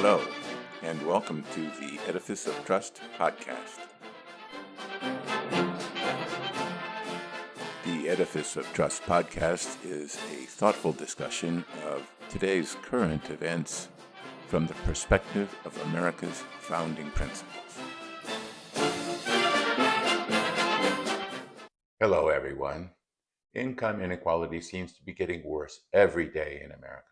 Hello, and welcome to the Edifice of Trust podcast. The Edifice of Trust podcast is a thoughtful discussion of today's current events from the perspective of America's founding principles. Hello, everyone. Income inequality seems to be getting worse every day in America.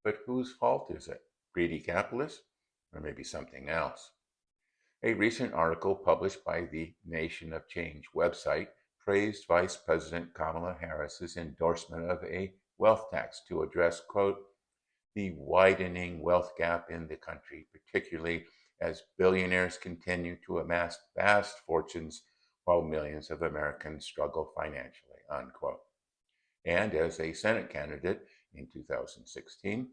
But whose fault is it? Greedy capitalists? Or maybe something else? A recent article published by the Nation of Change website praised Vice President Kamala Harris's endorsement of a wealth tax to address, quote, the widening wealth gap in the country, particularly as billionaires continue to amass vast fortunes while millions of Americans struggle financially, unquote. And as a Senate candidate in 2016,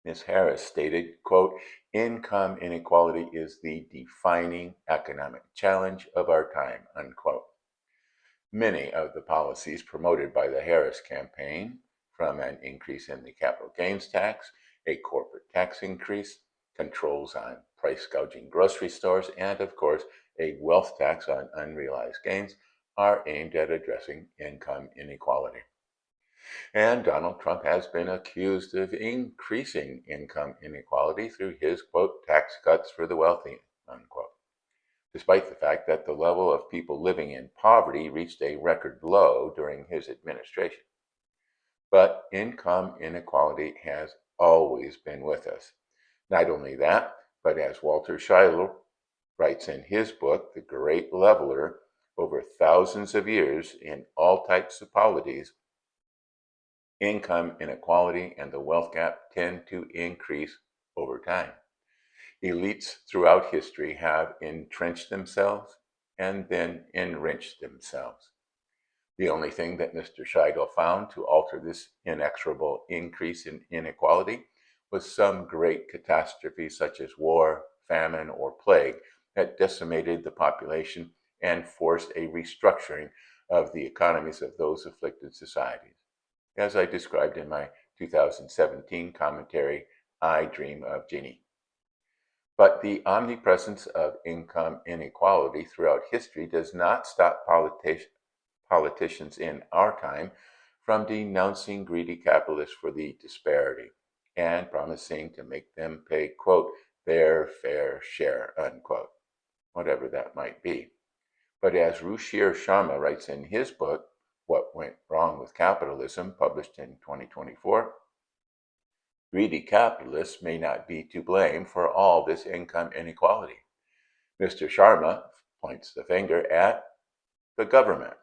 Ms. Harris stated, quote, income inequality is the defining economic challenge of our time, unquote. Many of the policies promoted by the Harris campaign, from an increase in the capital gains tax, a corporate tax increase, controls on price gouging grocery stores, and of course, a wealth tax on unrealized gains, are aimed at addressing income inequality. And Donald Trump has been accused of increasing income inequality through his, quote, tax cuts for the wealthy, unquote, despite the fact that the level of people living in poverty reached a record low during his administration. But income inequality has always been with us. Not only that, but as Walter Scheidler writes in his book, The Great Leveler, over thousands of years in all types of polities, income inequality and the wealth gap tend to increase over time. Elites throughout history have entrenched themselves and then enriched themselves. The only thing that Mr. Scheidel found to alter this inexorable increase in inequality was some great catastrophe such as war, famine, or plague that decimated the population and forced a restructuring of the economies of those afflicted societies, as I described in my 2017 commentary, I Dream of Ginny. But the omnipresence of income inequality throughout history does not stop politicians in our time from denouncing greedy capitalists for the disparity and promising to make them pay, quote, their fair share, unquote, whatever that might be. But as Ruchir Sharma writes in his book, What Went Wrong with Capitalism, published in 2024, greedy capitalists may not be to blame for all this income inequality. Mr. Sharma points the finger at the government,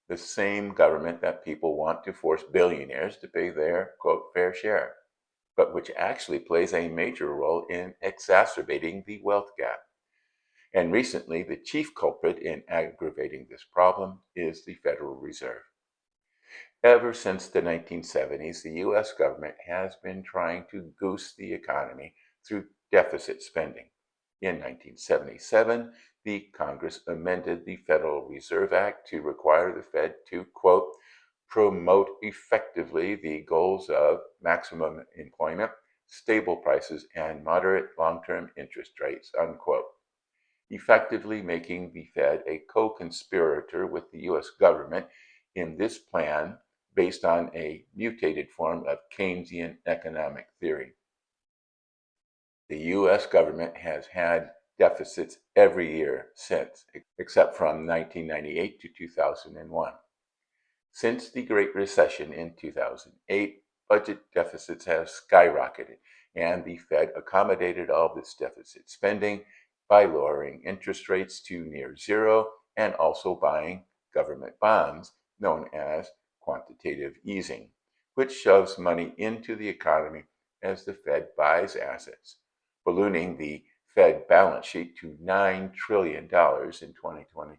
the same government that people want to force billionaires to pay their, quote, fair share, but which actually plays a major role in exacerbating the wealth gap. And recently, the chief culprit in aggravating this problem is the Federal Reserve. Ever since the 1970s, the U.S. government has been trying to goose the economy through deficit spending. In 1977, the Congress amended the Federal Reserve Act to require the Fed to, quote, promote effectively the goals of maximum employment, stable prices, and moderate long-term interest rates, unquote, effectively making the Fed a co-conspirator with the U.S. government in this plan based on a mutated form of Keynesian economic theory. The U.S. government has had deficits every year since, except from 1998 to 2001. Since the Great Recession in 2008, budget deficits have skyrocketed, and the Fed accommodated all this deficit spending by lowering interest rates to near zero and also buying government bonds known as quantitative easing, which shoves money into the economy as the Fed buys assets, ballooning the Fed balance sheet to $9 trillion in 2022.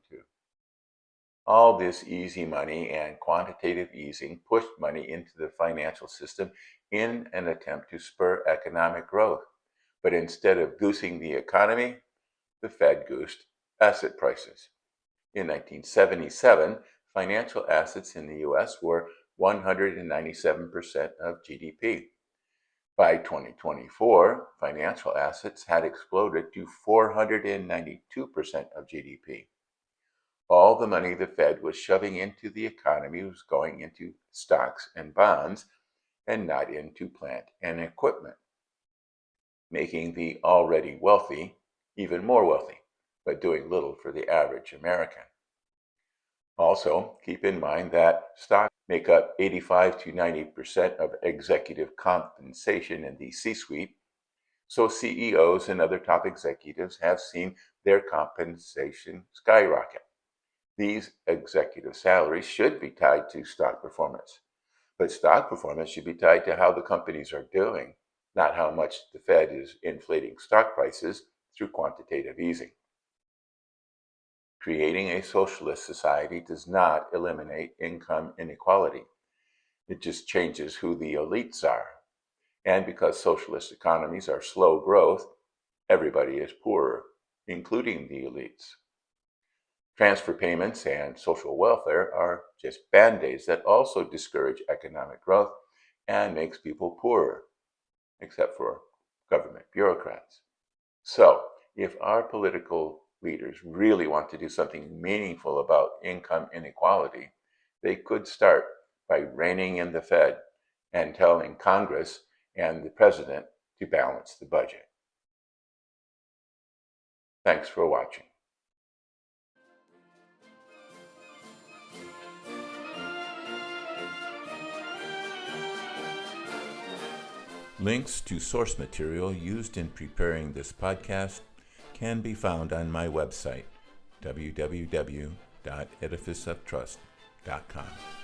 All this easy money and quantitative easing pushed money into the financial system in an attempt to spur economic growth. But instead of goosing the economy, the Fed goosed asset prices. In 1977, financial assets in the U.S. were 197% of GDP. By 2024, financial assets had exploded to 492% of GDP. All the money the Fed was shoving into the economy was going into stocks and bonds and not into plant and equipment, making the already wealthy even more wealthy, but doing little for the average American. Also, keep in mind that stocks make up 85 to 90% of executive compensation in the C-suite, so CEOs and other top executives have seen their compensation skyrocket. These executive salaries should be tied to stock performance, but stock performance should be tied to how the companies are doing, not how much the Fed is inflating stock prices through quantitative easing. Creating a socialist society does not eliminate income inequality. It just changes who the elites are. And because socialist economies are slow growth, everybody is poorer, including the elites. Transfer payments and social welfare are just band-aids that also discourage economic growth and makes people poorer, except for government bureaucrats. So, if our political leaders really want to do something meaningful about income inequality, they could start by reining in the Fed and telling Congress and the president to balance the budget. Thanks for watching. Links to source material used in preparing this podcast can be found on my website, www.edificeoftrust.com.